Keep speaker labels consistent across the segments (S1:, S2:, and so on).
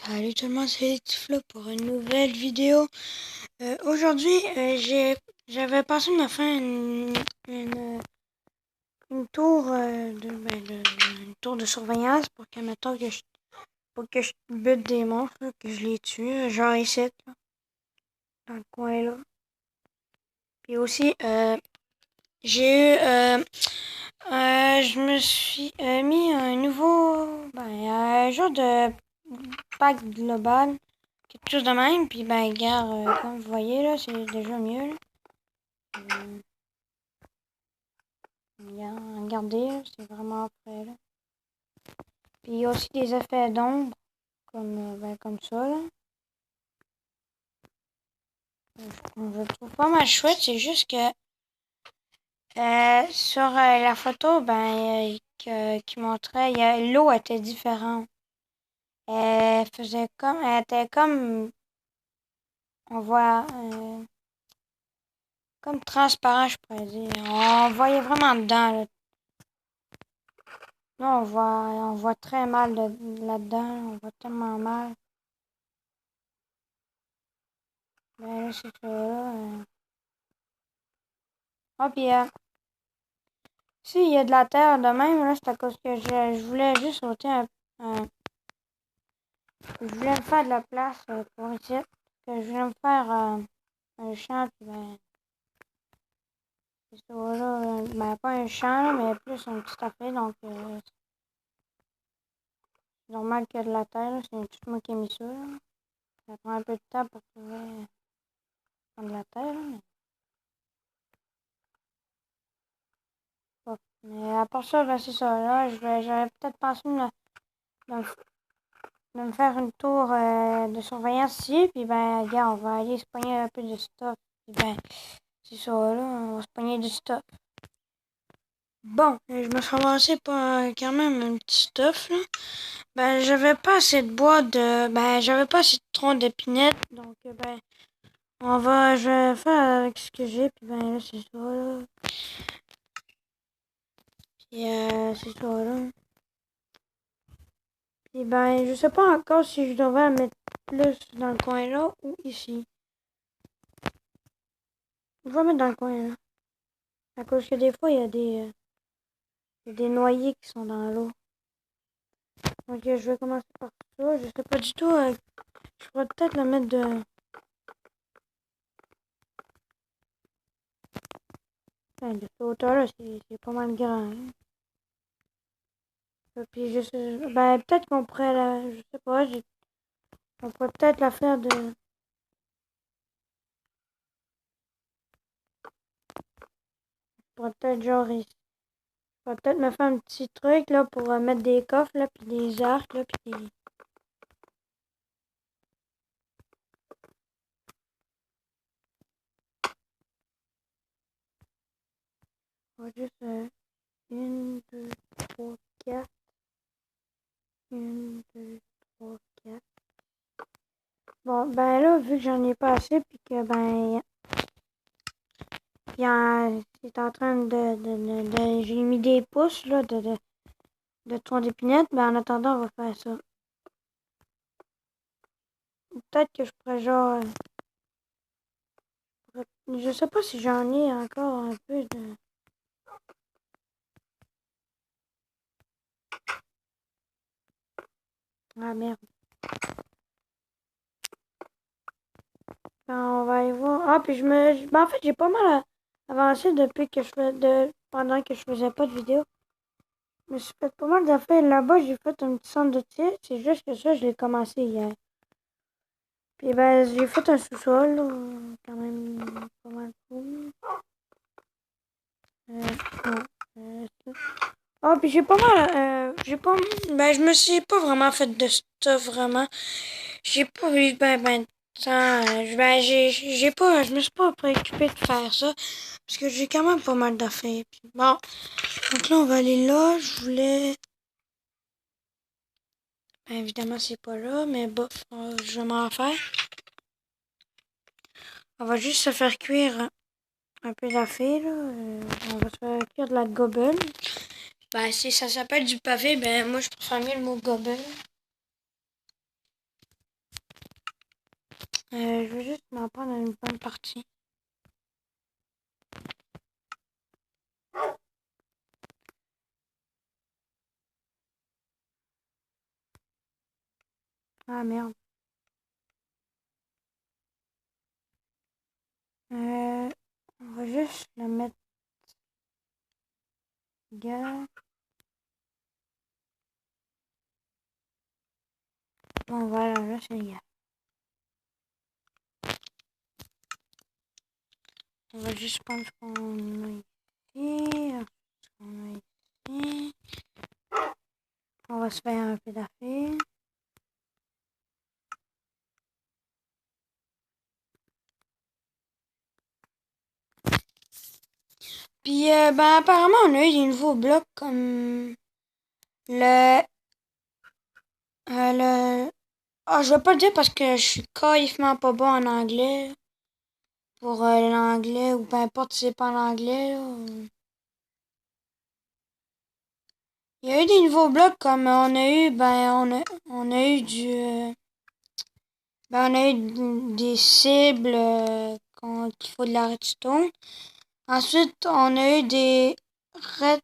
S1: Salut tout le monde, c'est Tiflo pour une nouvelle vidéo. Aujourd'hui, j'avais pensé de me faire une tour une tour de surveillance pour que mettons pour que je bute des monstres, là, que je les tue, genre ici, là, dans le coin là. Puis aussi, j'ai eu je me suis mis un nouveau un genre de pack global. Quelque chose de même, puis regarde, comme vous voyez là, c'est déjà mieux là. Regardez, là, c'est vraiment prêt là. Puis il y a aussi des effets d'ombre, comme ça là. Je le trouve pas mal chouette, c'est juste que sur la photo, qui montrait, l'eau était différente. Elle était comme, on voit, comme transparent, je pourrais dire. On voyait vraiment dedans là. Là, on voit très mal là-dedans. On voit tellement mal. Ben là, c'est ça, là. Ah, puis, s'il y a de la terre de même, là, c'est à cause que je voulais juste sauter je voulais me faire de la place pour ici. Que je voulais me faire un champ, puis c'est ça, là. Pas un champ, là, mais plus un petit affaire. Donc, c'est normal qu'il y ait de la terre, là. C'est tout moi qui ai mis ça, là. Ça prend un peu de temps pour trouver de la terre, là, mais... Mais à part ça, c'est ça. Là, j'avais peut-être pensé de me, de me faire une tour de surveillance ici. Puis, regarde, on va aller se pogner un peu de stuff. Puis, c'est ça, là, on va se pogner du stuff. Bon, je me suis ramassé pas quand même un petit stuff, là. J'avais pas assez de bois j'avais pas assez de troncs d'épinette. Donc, je vais faire avec ce que j'ai. Puis, là, c'est ça, là. Puis, c'est ça, là. Et je sais pas encore si je devrais mettre plus dans le coin là ou ici. Je vais mettre dans le coin là. À cause que des fois, il y a des noyés qui sont dans l'eau. Donc, je vais commencer par ça. Je sais pas du tout. Je pourrais peut-être le mettre de cette hauteur-là. C'est pas mal grand. Hein. Puis, je sais, peut-être qu'on pourrait je sais pas. On pourrait peut-être la faire de... Je pourrais peut-être genre ici. Je pourrais peut-être me faire un petit truc là pour mettre des coffres là, puis des arcs là, puis des... On va juste 1, 2, 3, 4. 1, 2, 3, 4. Bon, là, vu que j'en ai pas assez, puis que, c'est en train j'ai mis des pouces, là, de tronc d'épinette, en attendant, on va faire ça. Peut-être que je pourrais, genre, je sais pas si j'en ai encore un peu de... Ah, merde. On va aller voir. Ah, puis en fait, j'ai pas mal avancé depuis que pendant que je faisais pas de vidéo. Je me suis fait pas mal d'affaires. Là-bas, j'ai fait un petit centre de tir. C'est juste que ça, je l'ai commencé hier. Puis j'ai fait un sous-sol, quand même pas mal cool. Ah, puis j'ai pas mal, je me suis pas vraiment fait de stuff, vraiment. J'ai pas eu de temps, je me suis pas préoccupé de faire ça, parce que j'ai quand même pas mal d'affaires. Puis bon, donc là, on va aller là, je voulais... évidemment, c'est pas là, mais bon, je vais m'en faire. On va juste se faire cuire un peu d'affaires, là. On va se faire cuire de la gobelle. Si ça s'appelle du pavé, moi, je préfère mieux le mot gobelle. Je veux juste m'en prendre une bonne partie. Ah merde. On va juste le mettre gars. Bon voilà, là c'est égal. On va juste prendre ce qu'on a ici. Ce qu'on a ici. On va se faire un peu d'affaires. Puis ben apparemment on a eu des nouveaux blocs comme le le ah je vais pas le dire parce que je suis carrément pas bon en anglais pour l'anglais ou peu importe si c'est pas en anglais là. Il y a eu des nouveaux blocs comme on a eu on a eu du on a eu des cibles qu'il faut de la redstone. Ensuite on a eu des red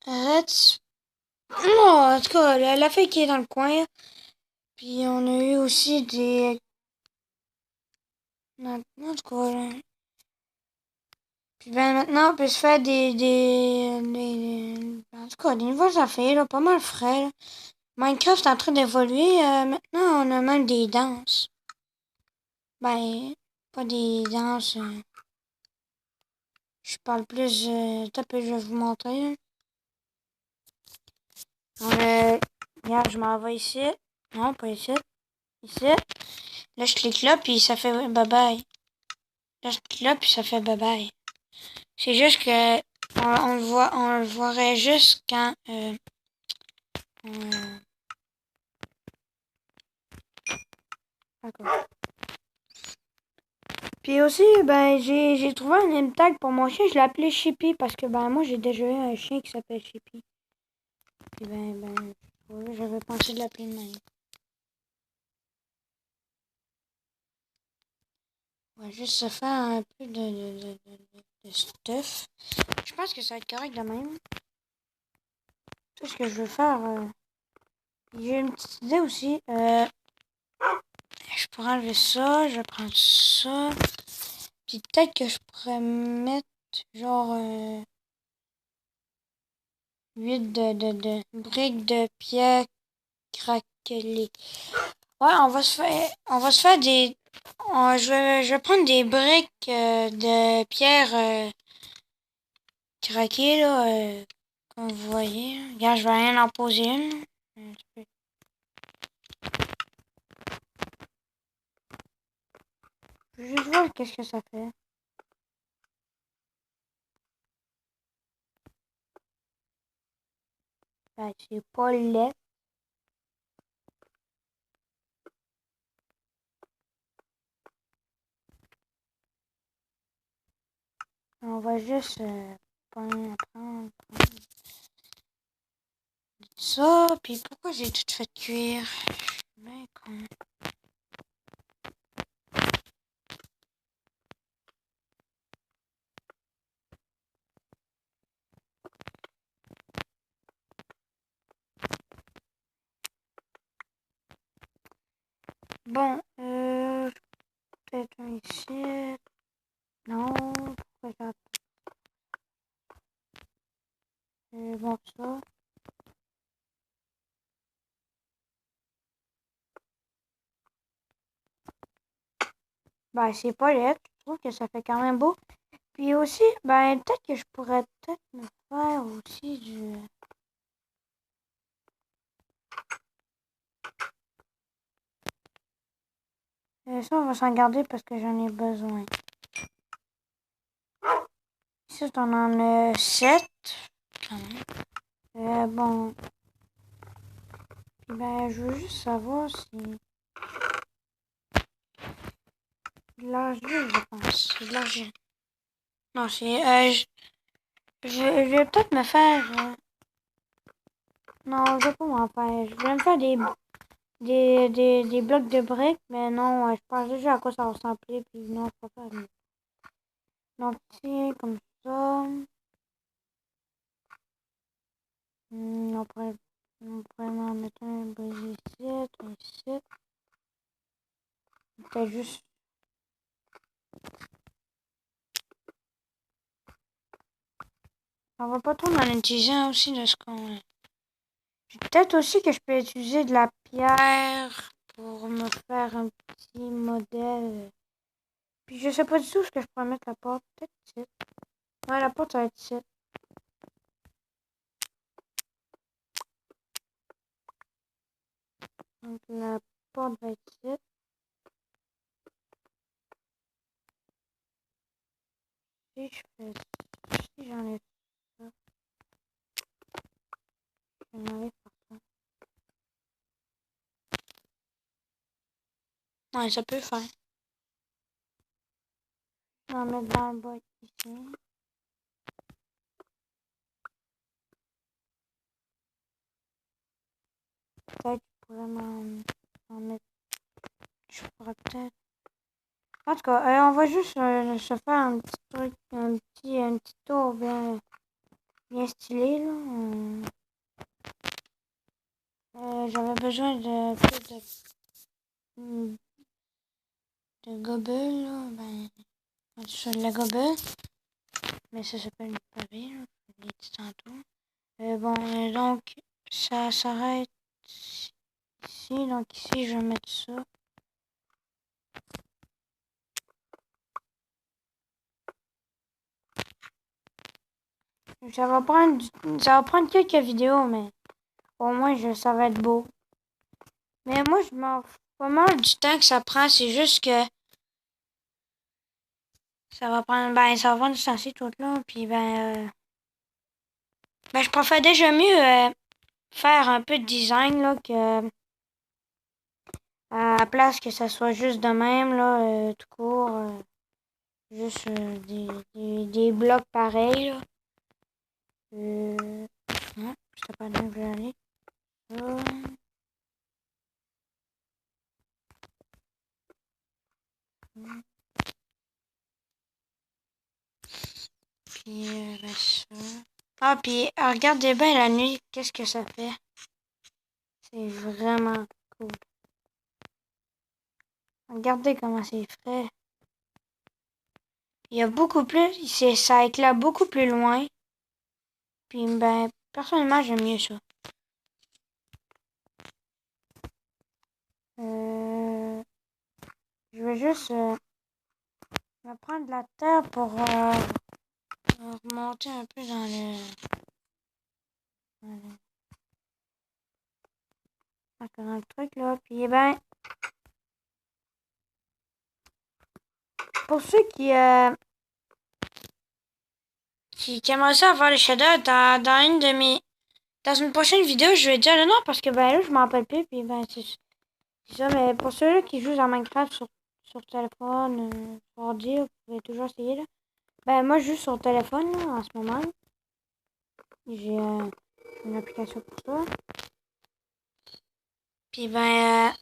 S1: reds non, en tout cas la fille qui est dans le coin là. Puis on a eu aussi des non, en tout cas là. Puis ben maintenant on peut se faire en tout cas des nouvelles affaires là, pas mal frais là. Minecraft est en train d'évoluer. Maintenant, on a même des danses. Ben, pas des danses. Je parle plus. Peut-être que je vais vous montrer. Regarde, je m'en vais ici. Non, pas ici. Ici. Là, je clique là, puis ça fait bye-bye. Là, je clique là, puis ça fait bye-bye. C'est juste que on le voirait juste quand on, d'accord. Puis aussi, ben, j'ai trouvé un name tag pour mon chien. Je l'ai appelé Chippy parce que, ben, moi, j'ai déjà eu un chien qui s'appelle Chippy. Puis, ouais, j'avais pensé de l'appeler de même. On va juste se faire un peu de stuff. Je pense que ça va être correct de même. Tout ce que je veux faire. J'ai une petite idée aussi. Je pourrais enlever ça. Je vais prendre ça. Puis peut-être que je pourrais mettre genre 8 de briques de pierre craquelées. Ouais, on va se faire des, je vais prendre des briques de pierre craquées là, comme vous voyez. Regarde, je vais rien en poser une. Un petit peu. Je vais juste voir qu'est-ce que ça fait. Ben, c'est pas laid. On va juste prendre ça. Puis pourquoi j'ai tout fait cuire? Ben, con. Bon, peut-être un ici. Non, pourquoi j'ai bon ça. Ben, c'est pas laid. Je trouve que ça fait quand même beau. Puis aussi, ben, peut-être que je pourrais peut-être me faire aussi du... ça, on va s'en garder parce que j'en ai besoin. Ici, on en a 7. Quand même. Bon. Puis, ben, je veux juste savoir si... De l'argile, je pense. C'est de l'argile. Non, c'est... je vais peut-être me faire... Non, je vais pas m'en faire. Je vais me faire des blocs de briques, mais non, je pense déjà à quoi ça va ressembler, puis non, je peux pas faire. Donc, ici, comme ça. On pourrait en mettre un brisé ici, un ici. Peut-être juste. On va pas trop en utiliser un aussi de ce qu'on. Peut-être aussi que je peux utiliser de la pierre pour me faire un petit modèle. Puis je sais pas du tout ce que je pourrais mettre la porte. Peut-être ici. Ouais, la porte ça va être ici. Donc la porte va être ici. Si je fais. Si j'enlève ça. Je vais enlever par ça. Ouais, ça peut faire. Je vais en mettre dans le bas ici. Peut-être je pourrais m'en mettre. Je pourrais peut-être. En tout cas, on va juste se faire un petit truc, un petit tour bien stylé, là. J'avais besoin de gobel, là. Ben, de la gobel. Mais ça s'appelle une pavé, là. Je l'ai dit tantôt. Bon, donc, ça s'arrête ici. Donc, ici, je vais mettre ça. Ça va prendre quelques vidéos, mais au moins, ça va être beau. Mais moi, je m'en fous pas mal du temps que ça prend. C'est juste que ça va prendre du temps, c'est tout là. Puis, je préfère déjà mieux faire un peu de design, là, que à la place que ça soit juste de même, là, tout court. Juste des blocs pareils, là. Non, c'était pas là où je voulais aller. Ça. Puis, ça. Ah, puis, regardez bien la nuit, qu'est-ce que ça fait. C'est vraiment cool. Regardez comment c'est frais. Il y a beaucoup plus, ça éclaire beaucoup plus loin. Puis, personnellement, j'aime mieux ça. Je vais juste je vais prendre de la terre pour remonter un peu dans le truc, là. Puis, pour ceux qui aimeraient ça faire les shaders dans une prochaine vidéo, je vais dire le nom parce que, là, je m'en rappelle plus. Puis, c'est ça. Mais pour ceux-là qui jouent à Minecraft sur téléphone, sur ordi, vous pouvez toujours essayer, là. Moi, je joue sur téléphone, là, en ce moment. J'ai une application pour ça. Puis, what,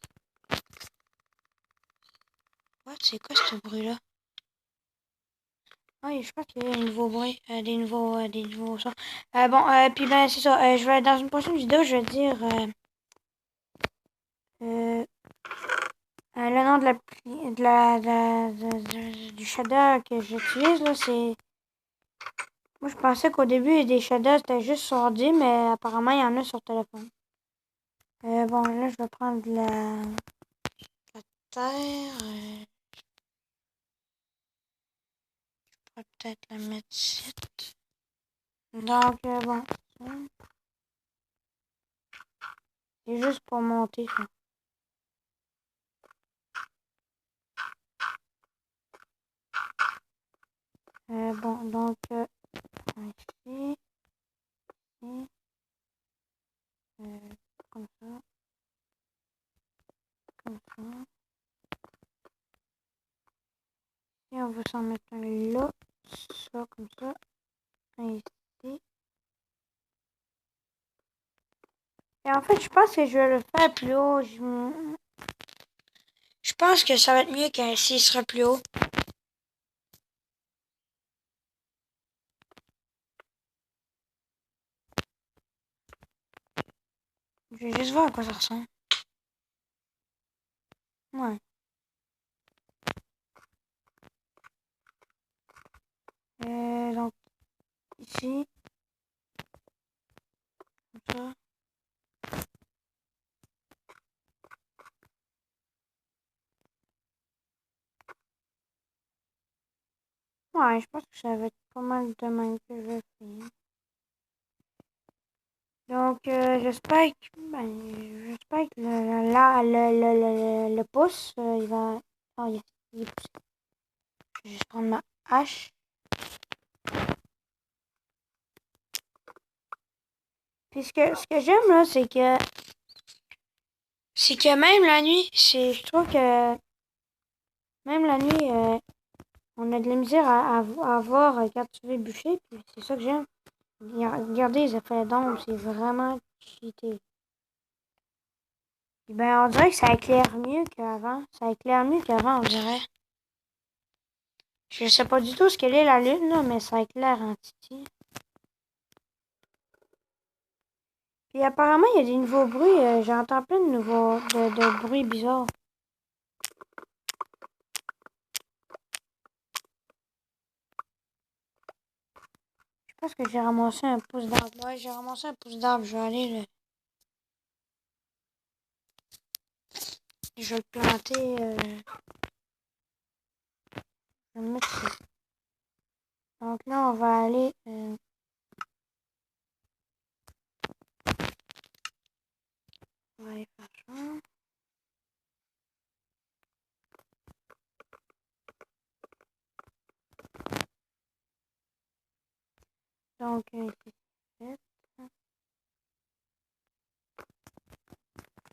S1: c'est quoi ce bruit-là? Oui, je pense qu'il y a des nouveaux bruits, des nouveaux sons. Puis, c'est ça. Dans une prochaine vidéo, je vais dire le nom du shader que j'utilise, là, c'est. Moi, je pensais qu'au début, des shaders c'était juste sur ordi, mais apparemment, il y en a sur téléphone. Là, je vais prendre de la terre. Je pourrais peut-être la mettre ici. Donc, c'est juste pour monter, ça. Donc, ici, ici, comme ça, comme ça. Et on va s'en mettre un là, ça, comme ça, un ici. Et en fait, je pense que je vais le faire plus haut. Je pense que ça va être mieux s'il sera plus haut. Je vais juste voir à quoi ça ressemble. Ouais. Donc, ici, comme ça. Ouais, je pense que ça va être pas mal de même que je vais faire. Donc, j'espère que le pouce, il va... Oh, il est poussé. Je vais juste prendre ma hache. Puis ce que j'aime, là, c'est que même la nuit, je trouve que même la nuit, on a de la misère à voir quand tu veux bûcher, puis c'est ça que j'aime. Regardez les effets d'ombre, c'est vraiment cheaté. Puis ben, on dirait que ça éclaire mieux qu'avant. Ça éclaire mieux qu'avant, on dirait. Je sais pas du tout ce qu'elle est la lune, là, mais ça éclaire en titi. Puis apparemment, il y a des nouveaux bruits. J'entends plein de nouveaux de bruits bizarres. Je pense que j'ai ramassé un pouce d'arbre. Ouais, j'ai ramassé un pouce d'arbre. Je vais aller je vais le planter. Je vais le mettre ici. Donc là, on va aller. On va aller faire ça. Donc, ici, c'est fait.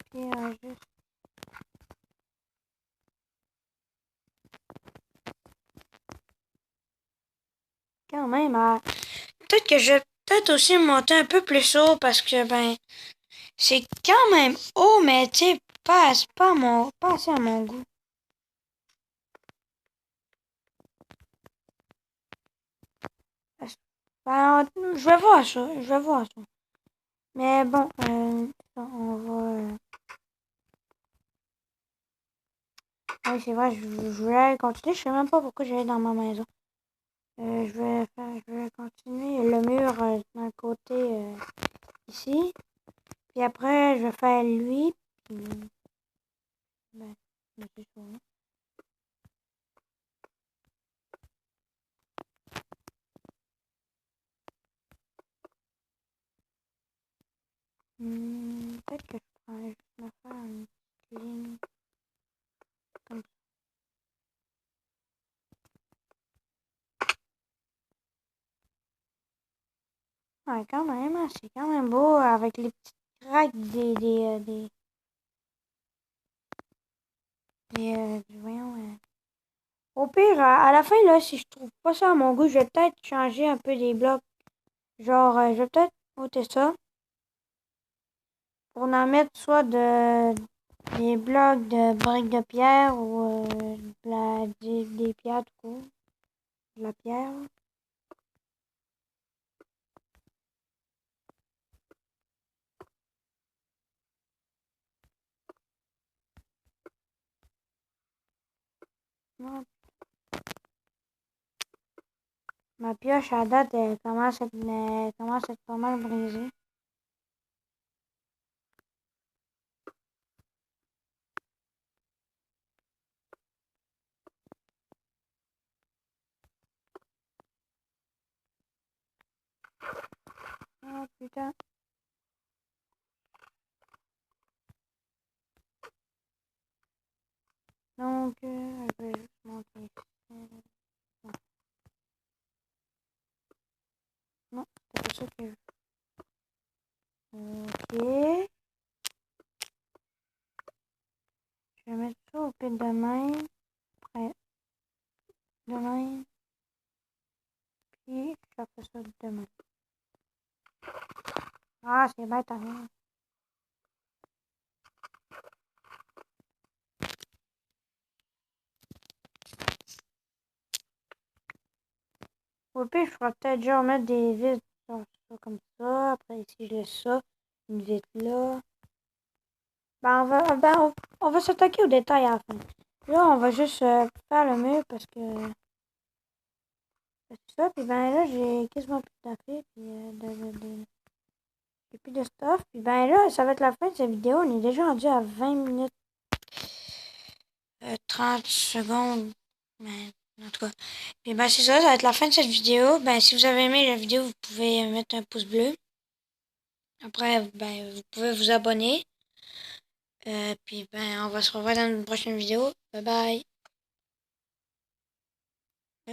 S1: Puis, juste. Quand même, peut-être que je vais peut-être aussi monter un peu plus haut parce que, ben, c'est quand même haut, mais tu sais, pas assez à mon goût. Ben, je vais voir ça, je vais voir ça. Mais bon, on va... Oui, c'est vrai, je vais continuer. Je sais même pas pourquoi j'allais dans ma maison. Je vais continuer le mur d'un côté ici. Puis après, je vais faire lui. Puis, ben, c'est ça. Peut-être que je pourrais juste me faire une petite ligne comme ça. Ouais, quand même, hein, c'est quand même beau avec les petites craques voyons. Au pire, à la fin, là, si je trouve pas ça à mon goût, je vais peut-être changer un peu des blocs. Genre, je vais peut-être ôter ça pour en mettre soit des blocs de briques de pierre ou des pierres tout court. De la pierre. Non. Ma pioche à date, elle commence à être pas mal brisée. Oh putain. Donc, je vais juste monter ici. Non, c'est pas ça que je veux. Ok. Je vais mettre ça au pied de même. Après, de même. Puis, je fais ça de même. Ah, c'est bête à rien. Au pire, je ferai peut-être genre mettre des vis genre, ça, comme ça. Après, ici, je laisse ça. Une vis là. On va s'attaquer aux détails à la fin. Là, on va juste faire le mur parce que c'est ça. Puis ben là, j'ai quasiment plus d'affaires. Puis j'ai plus de stuff. Puis ben là, ça va être la fin de cette vidéo. On est déjà rendu à 20 minutes 30 secondes. Ben, en tout cas. Puis ben c'est ça, ça va être la fin de cette vidéo. Ben si vous avez aimé la vidéo, vous pouvez mettre un pouce bleu. Après, ben vous pouvez vous abonner. Puis ben on va se revoir dans une prochaine vidéo. Bye bye.